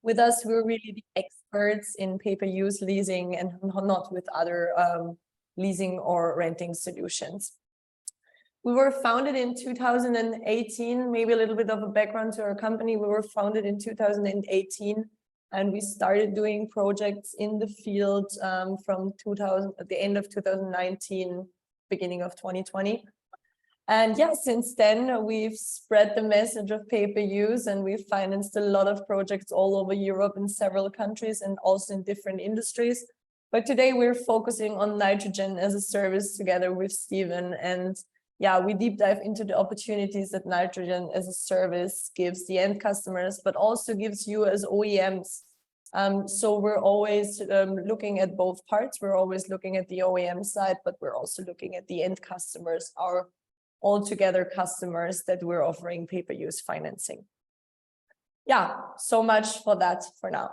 with us, we're really the experts in pay-per-use leasing and not with other leasing or renting solutions. We were founded in 2018, maybe a little bit of a background to our company. We were founded in 2018, and we started doing projects in the field from at the end of 2019, beginning of 2020. And yeah, since then, we've spread the message of pay-per-use, and we've financed a lot of projects all over Europe in several countries and also in different industries. But today we're focusing on nitrogen as a service together with Steven. And yeah, we deep dive into the opportunities that nitrogen as a service gives the end customers, but also gives you as OEMs. So we're always looking at both parts. We're always looking at the OEM side, but we're also looking at the end customers, our altogether customers that we're offering pay-per-use financing. Yeah, so much for that for now.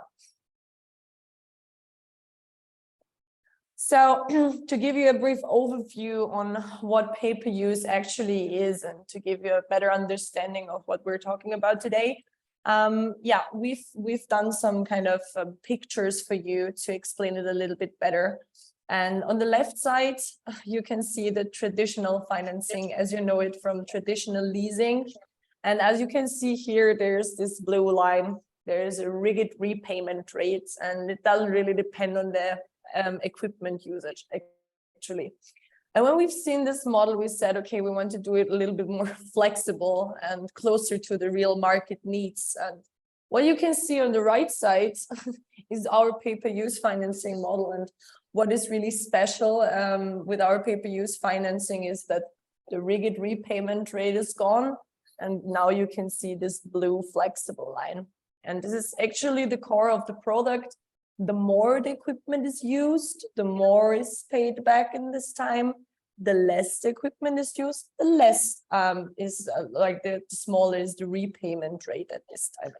So to give you a brief overview on what pay-per-use actually is and to give you a better understanding of what we're talking about today, yeah, we've done some kind of pictures for you to explain it a little bit better. And on the left side, you can see the traditional financing as you know it from traditional leasing. And as you can see here, there's this blue line. There's a rigid repayment rate, and it doesn't really depend on the equipment usage, actually. And when we've seen this model, we said, okay, we want to do it a little bit more flexible and closer to the real market needs. And what you can see on the right side is our pay-per-use financing model. And what is really special with our pay-per-use financing is that the rigid repayment rate is gone. And now you can see this blue flexible line. And this is actually the core of the product. The more the equipment is used, the more is paid back in this time. The less the equipment is used, the less the smaller is the repayment rate at this time.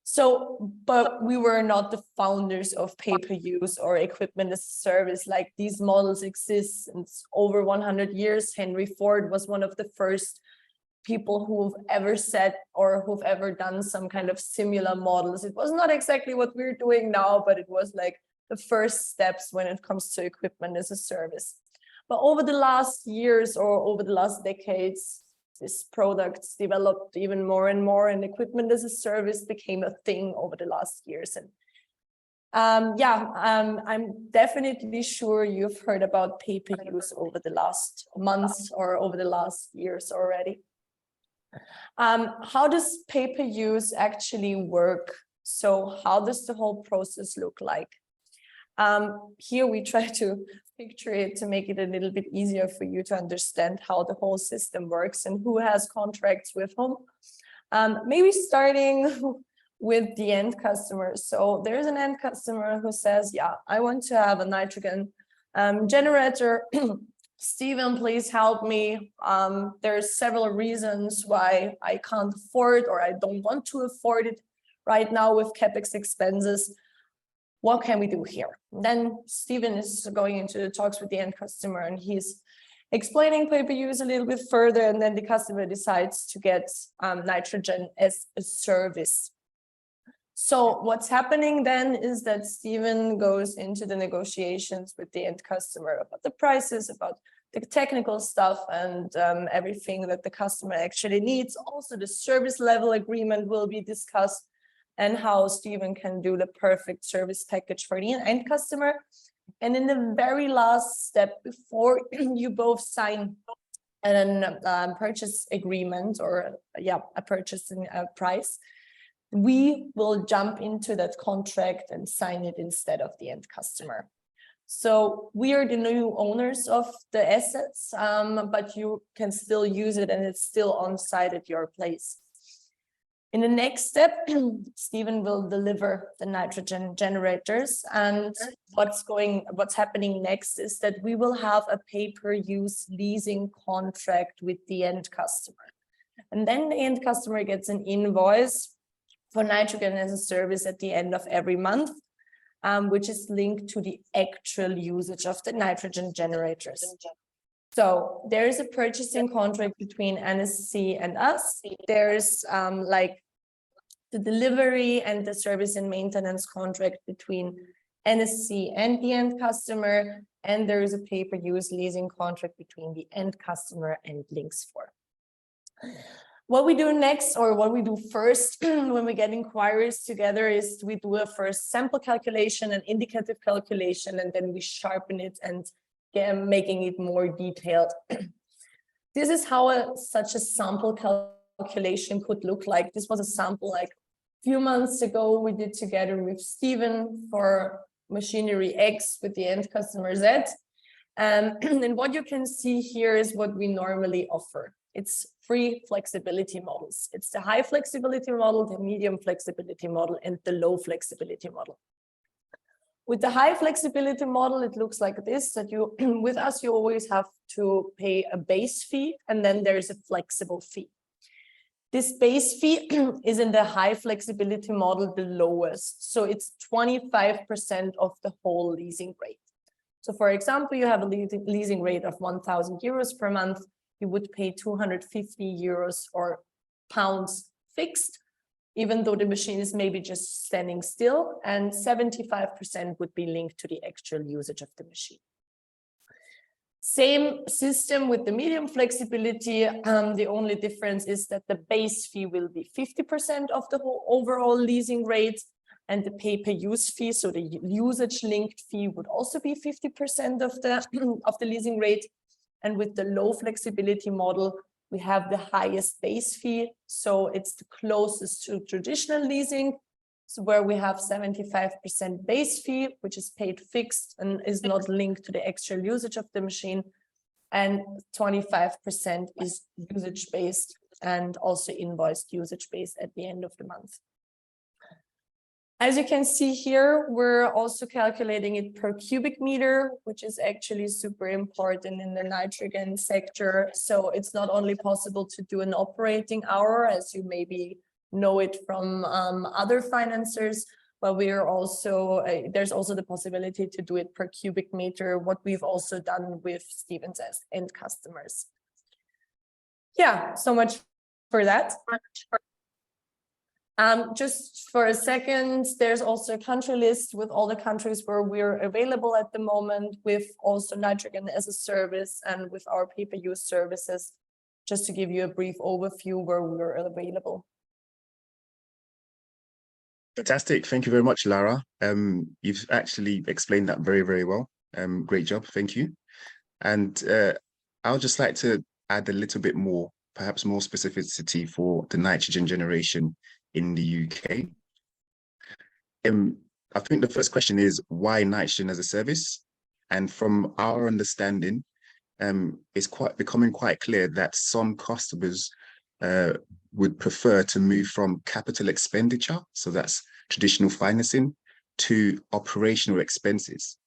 So, but we were not the founders of pay-per-use or equipment as a service. Like, these models exist since over 100 years. Henry Ford was one of the first people who've ever said or who've ever done some kind of similar models. It was not exactly what we're doing now, but it was like the first steps when it comes to equipment as a service. But over the last years or over the last decades, this products developed even more and more, and equipment as a service became a thing over the last years. And I'm definitely sure you've heard about pay-per-use over the last months or over the last years already. How does pay-per-use actually work? So how does the whole process look like? Here we try to picture it to make it a little bit easier for you to understand how the whole system works and who has contracts with whom. Maybe starting with the end customer. So there's an end customer who says, yeah, I want to have a nitrogen generator. Steven, please help me. There's several reasons why I can't afford or I don't want to afford it right now with CapEx expenses. What can we do here? Then Steven is going into the talks with the end customer, and he's explaining pay-per-use a little bit further, and then the customer decides to get nitrogen as a service. So what's happening then is that Steven goes into the negotiations with the end customer about the prices, about the technical stuff, and everything that the customer actually needs. Also, the service level agreement will be discussed, and how Steven can do the perfect service package for the end customer. And in the very last step, before you both sign a purchase agreement or a purchasing price, we will jump into that contract and sign it instead of the end customer. So we are the new owners of the assets, but you can still use it and it's still on site at your place. In the next step, Steven will deliver the nitrogen generators, and what's happening next is that we will have a pay-per-use leasing contract with the end customer. And then the end customer gets an invoice for nitrogen as a service at the end of every month, which is linked to the actual usage of the nitrogen generators. So there is a purchasing contract between NSC and us. There's the delivery and the service and maintenance contract between NSC and the end customer, and there is a pay-per-use leasing contract between the end customer and Links4. What we do next, or what we do first when we get inquiries together, is we do a first sample calculation, an indicative calculation, and then we sharpen it and making it more detailed. This is how such a sample calculation could look like. This was a sample like a few months ago we did together with Stephen for machinery X with the end customer Z. And what you can see here is what we normally offer. It's 3 flexibility models. It's the high flexibility model, the medium flexibility model, and the low flexibility model. With the high flexibility model, it looks like this, that you, with us, you always have to pay a base fee, and then there's a flexible fee. This base fee is in the high flexibility model the lowest. So it's 25% of the whole leasing rate. So for example, you have a leasing rate of 1,000 euros per month. You would pay 250 euros or pounds fixed, even though the machine is maybe just standing still, and 75% would be linked to the actual usage of the machine. Same system with the medium flexibility. The only difference is that the base fee will be 50% of the whole overall leasing rate, and the pay-per-use fee, so the usage-linked fee, would also be 50% of the leasing rate. And with the low flexibility model, we have the highest base fee. So it's the closest to traditional leasing, so where we have 75% base fee, which is paid fixed and is not linked to the actual usage of the machine. And 25% is usage-based and also invoiced usage-based at the end of the month. As you can see here, we're also calculating it per cubic meter, which is actually super important in the nitrogen sector. So it's not only possible to do an operating hour, as you maybe know it from other financiers, but we are also, there's also the possibility to do it per cubic meter, what we've also done with Stevens as end customers. Yeah, so much for that. Just for a second, there's also a country list with all the countries where we're available at the moment, with also nitrogen as a service and with our pay-per-use services, just to give you a brief overview where we're available. Fantastic. Thank you very much, Lara. You've actually explained that very, very well. Great job. Thank you. And I would just like to add a little bit more, perhaps more specificity for the nitrogen generation in the UK. I think the first question is, why nitrogen as a service? And from our understanding, it's becoming quite clear that some customers would prefer to move from capital expenditure, so that's traditional financing, to operational expenses.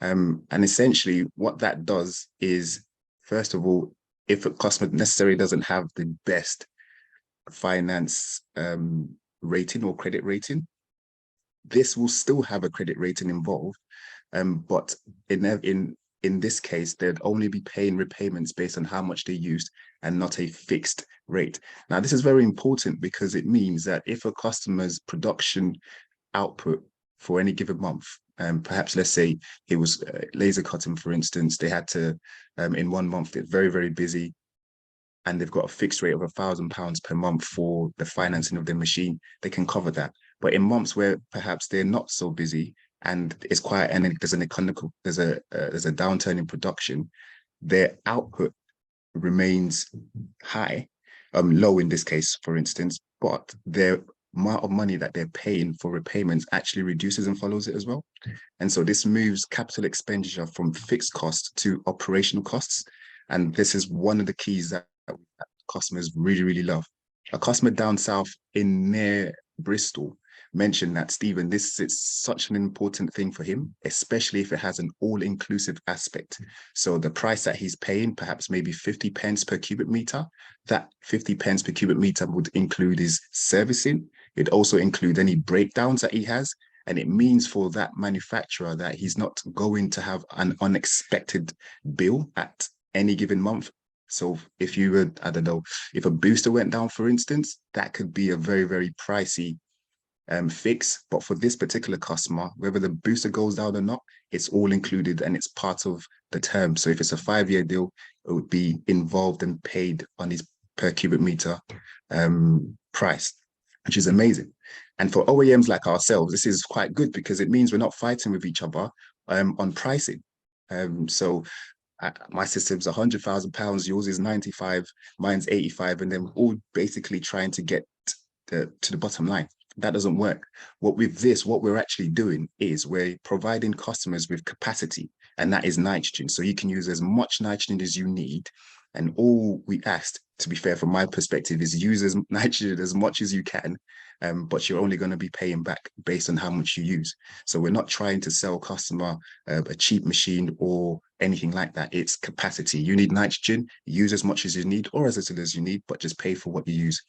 And essentially what that does is, first of all, if a customer necessarily doesn't have the best finance rating or credit rating, this will still have a credit rating involved, but in this case, they'd only be paying repayments based on how much they used and not a fixed rate. Now, this is very important because it means that if a customer's production output for any given month, perhaps let's say it was laser cutting, for instance, they had to, in 1 month, get very, very busy, and they've got a fixed rate of £1,000 per month for the financing of their machine, they can cover that. But in months where perhaps they're not so busy and it's quite, and there's a downturn in production, their output remains high, low in this case, for instance, but their amount of money that they're paying for repayments actually reduces and follows it as well. And so this moves capital expenditure from fixed costs to operational costs. And this is one of the keys that customers really, really love. A customer down south in near Bristol mentioned that, Stephen, this is such an important thing for him, especially if it has an all-inclusive aspect. So the price that he's paying, perhaps maybe 50 pence per cubic meter, that 50 pence per cubic meter would include his servicing. It'd also include any breakdowns that he has. And it means for that manufacturer that he's not going to have an unexpected bill at any given month. So if you were, I don't know, if a booster went down, for instance, that could be a very, very pricey fix, but for this particular customer, whether the booster goes down or not, it's all included and it's part of the term. So if it's a 5-year deal, it would be involved and paid on his per cubic meter price, which is amazing. And for OEMs like ourselves, this is quite good because it means we're not fighting with each other on pricing. So my system's £100,000, yours is 95, mine's 85, and then we're all basically trying to get to the bottom line. That doesn't work. What we're actually doing is we're providing customers with capacity, and that is nitrogen. So you can use as much nitrogen as you need. And all we asked, to be fair, from my perspective, is use as nitrogen as much as you can, but you're only going to be paying back based on how much you use. So we're not trying to sell customer a cheap machine or anything like that. It's capacity. You need nitrogen, use as much as you need or as little as you need, but just pay for what you use.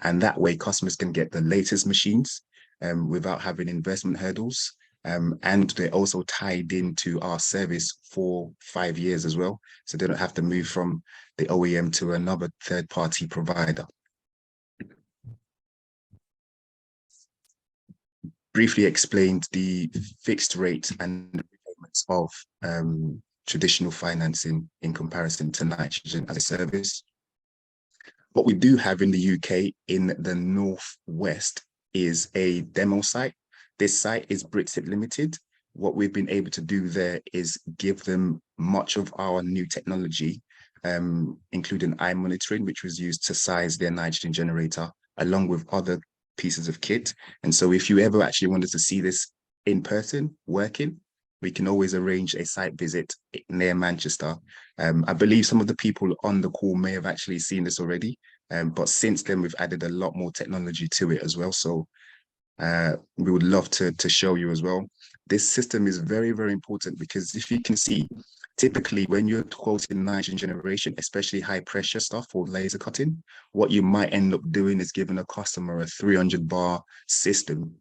And that way customers can get the latest machines without having investment hurdles. And they're also tied into our service for 5 years as well. So they don't have to move from the OEM to another third-party provider. Briefly explained the fixed rate and repayments of traditional financing in comparison to nitrogen as a service. What we do have in the UK in the Northwest is a demo site. This site is Britsip Limited. What we've been able to do there is give them much of our new technology, including eye monitoring, which was used to size their nitrogen generator, along with other pieces of kit. And so if you ever actually wanted to see this in person working, we can always arrange a site visit near Manchester. I believe some of the people on the call may have actually seen this already, but since then we've added a lot more technology to it as well. So we would love to show you as well. This system is very, very important because if you can see, typically when you're quoting nitrogen generation, especially high pressure stuff or laser cutting, what you might end up doing is giving a customer a 300 bar system.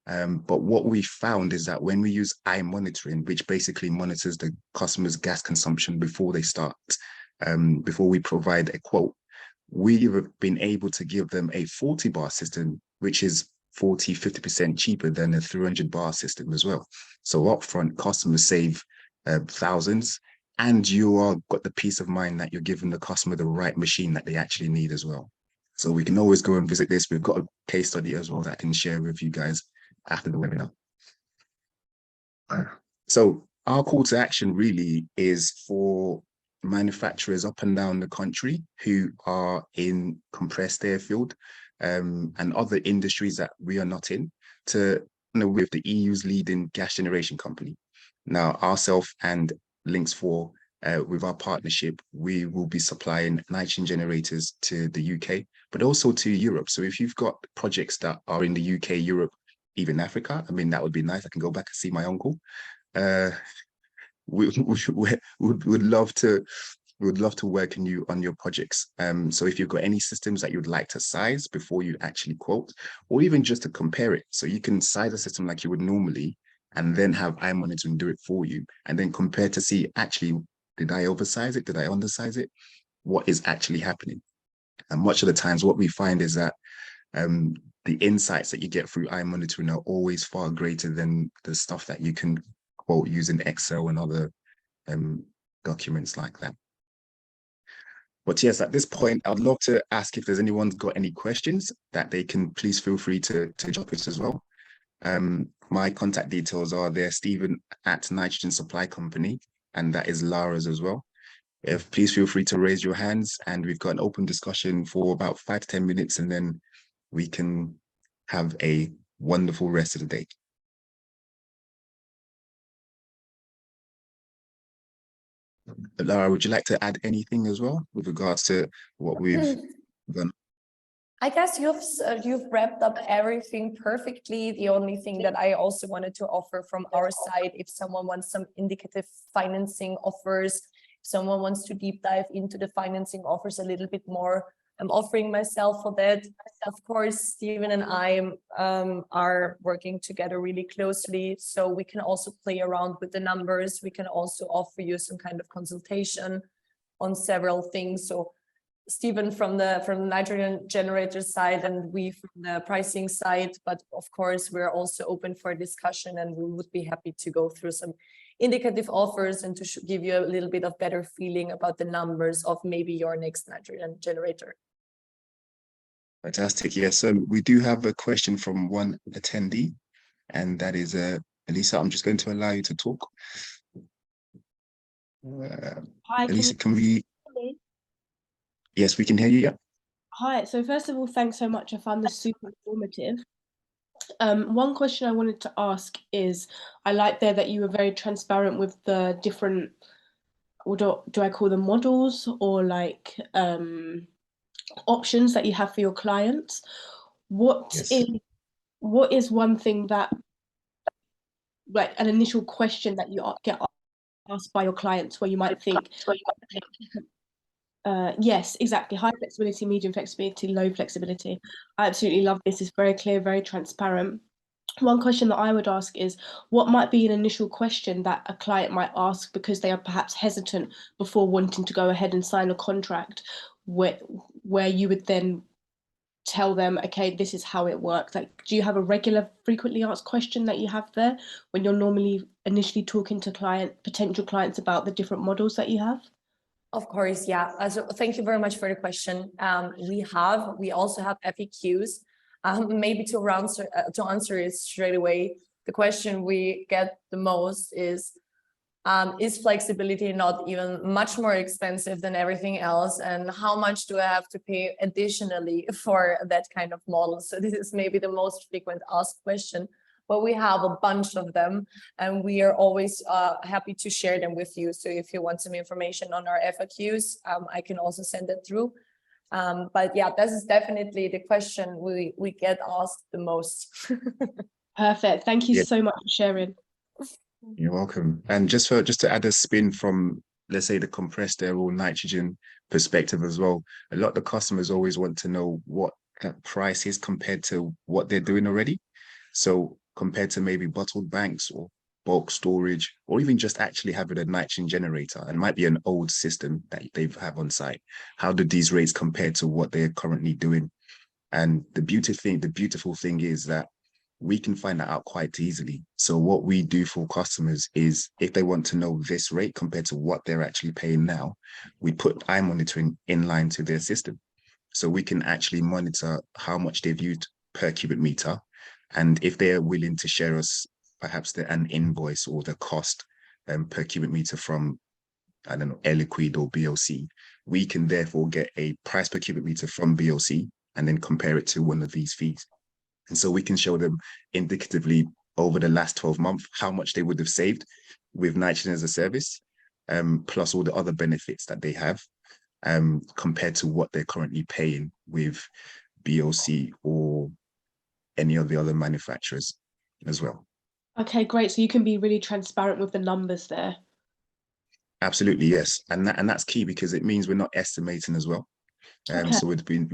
But what we found is that when we use eye monitoring, which basically monitors the customer's gas consumption before they start, before we provide a quote, we've been able to give them a 40 bar system, which is 40–50% cheaper than a 300 bar system as well. So upfront, customers save thousands, and you are got the peace of mind that you're giving the customer the right machine that they actually need as well. So we can always go and visit this. We've got a case study as well that I can share with you guys after the webinar. So our call to action really is for manufacturers up and down the country who are in compressed air field and other industries that we are not in, to with the EU's leading gas generation company. Now, ourselves and Links4, with our partnership, we will be supplying nitrogen generators to the UK, but also to Europe. So if you've got projects that are in the UK, Europe, even Africa, I mean, that would be nice. I can go back and see my uncle. We would love to work on your projects. So if you've got any systems that you'd like to size before you actually quote, or even just to compare it, so you can size a system like you would normally, and then have eye monitoring do it for you, and then compare to see, actually, did I oversize it? Did I undersize it? What is actually happening? And much of the times what we find is that the insights that you get through eye monitoring are always far greater than the stuff that you can quote using Excel and other documents like that. But yes, at this point, I'd love to ask if there's anyone's got any questions that they can please feel free to drop us as well. My contact details are there, Stephen at Nitrogen Supply Company, and that is Lara's as well. Please feel free to raise your hands, and we've got an open discussion for about 5 to 10 minutes, and then we can have a wonderful rest of the day. Lara, would you like to add anything as well with regards to what we've done? I guess you've wrapped up everything perfectly. The only thing that I also wanted to offer from our side, if someone wants some indicative financing offers, if someone wants to deep dive into the financing offers a little bit more, I'm offering myself for that. Of course, Stephen and I are working together really closely, so we can also play around with the numbers. We can also offer you some kind of consultation on several things. So Stephen from the nitrogen generator side and we from the pricing side. But of course, we're also open for discussion, and we would be happy to go through some indicative offers and to give you a little bit of better feeling about the numbers of maybe your next nitrogen generator. Fantastic. Yes, we do have a question from one attendee, and that is Elisa. I'm just going to allow you to talk. Hi, Elisa, can we? hear me? Yes, we can hear you. Yeah. Hi, so first of all, thanks so much. I found this super informative. One question I wanted to ask is, I like there that you were very transparent with the different, what do I call them, models or like options that you have for your clients. Yes. What is one thing that, like an initial question that you get asked by your clients where you might think, yes, exactly, high flexibility, medium flexibility, low flexibility. I absolutely love this. It's very clear, very transparent. One question that I would ask is, what might be an initial question that a client might ask because they are perhaps hesitant before wanting to go ahead and sign a contract, where you would then tell them, okay, this is how it works. Like, do you have a regular frequently asked question that you have there when you're normally initially talking to potential clients about the different models that you have? Of course, yeah. So thank you very much for the question. We also have FAQs. Maybe to answer it straight away, the question we get the most is flexibility not even much more expensive than everything else? And how much do I have to pay additionally for that kind of model? So this is maybe the most frequent asked question, but we have a bunch of them and we are always happy to share them with you. So if you want some information on our FAQs, I can also send it through. But yeah, this is definitely the question we get asked the most. Perfect. Thank you so much for sharing. You're welcome. And just to add a spin from, let's say, the compressed air or nitrogen perspective as well, a lot of the customers always want to know what that price is compared to what they're doing already. So compared to maybe bottled banks or bulk storage, or even just actually having a nitrogen generator, and might be an old system that they have on site, how do these rates compare to what they're currently doing? And the beautiful thing is that we can find that out quite easily. So what we do for customers is, if they want to know this rate compared to what they're actually paying now, we put eye monitoring in line to their system. So we can actually monitor how much they've used per cubic meter. And if they're willing to share us perhaps an invoice or the cost per cubic meter from, I don't know, Air Liquide or BOC, we can therefore get a price per cubic meter from BOC and then compare it to one of these fees. And so we can show them indicatively over the last 12 months how much they would have saved with nitrogen as a service, plus all the other benefits that they have, compared to what they're currently paying with BOC or any of the other manufacturers as well. Okay, great. So you can be really transparent with the numbers there. Absolutely, yes. And that's key, because it means we're not estimating as well. So it's been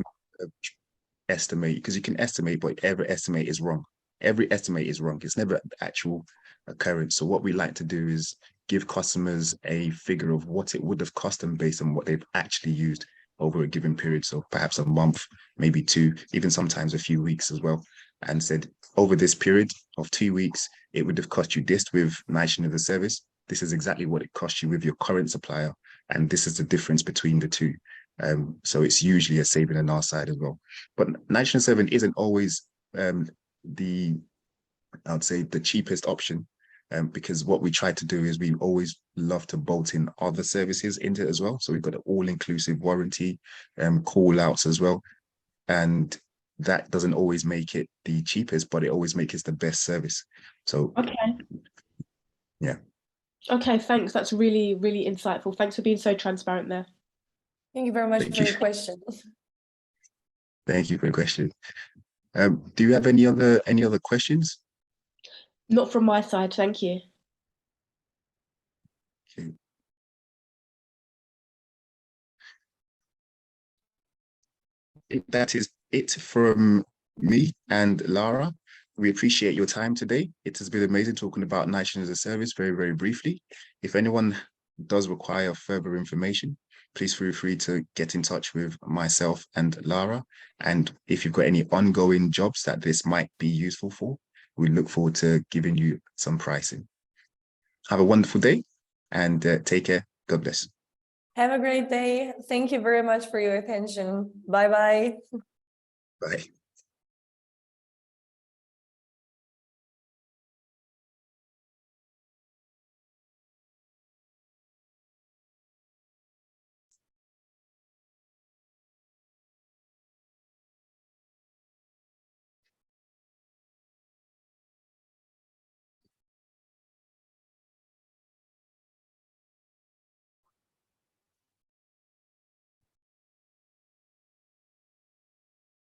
estimate, because you can estimate, but every estimate is wrong. Every estimate is wrong. It's never an actual occurrence. So what we like to do is give customers a figure of what it would have cost them based on what they've actually used over a given period. So perhaps a month, maybe 2, even sometimes a few weeks as well. And said, over this period of 2 weeks, it would have cost you this with nitrogen as a service. This is exactly what it cost you with your current supplier. And this is the difference between the two. So it's usually a saving on our side as well. But nitrogen 7 isn't always I'd say the cheapest option, because what we try to do is we always love to bolt in other services into it as well. So we've got an all-inclusive warranty, call outs as well. And that doesn't always make it the cheapest, but it always makes it the best service. So, yeah. Okay, thanks. That's really, really insightful. Thanks for being so transparent there. Thank you very much for your question. Thank you for your question. Do you have any other questions? Not from my side, thank you. Okay. That is it from me and Lara. We appreciate your time today. It has been amazing talking about nitrogen as a service very, very briefly. If anyone does require further information, please feel free to get in touch with myself and Lara. And if you've got any ongoing jobs that this might be useful for, we look forward to giving you some pricing. Have a wonderful day and take care. God bless. Have a great day. Thank you very much for your attention. Bye-bye. Bye.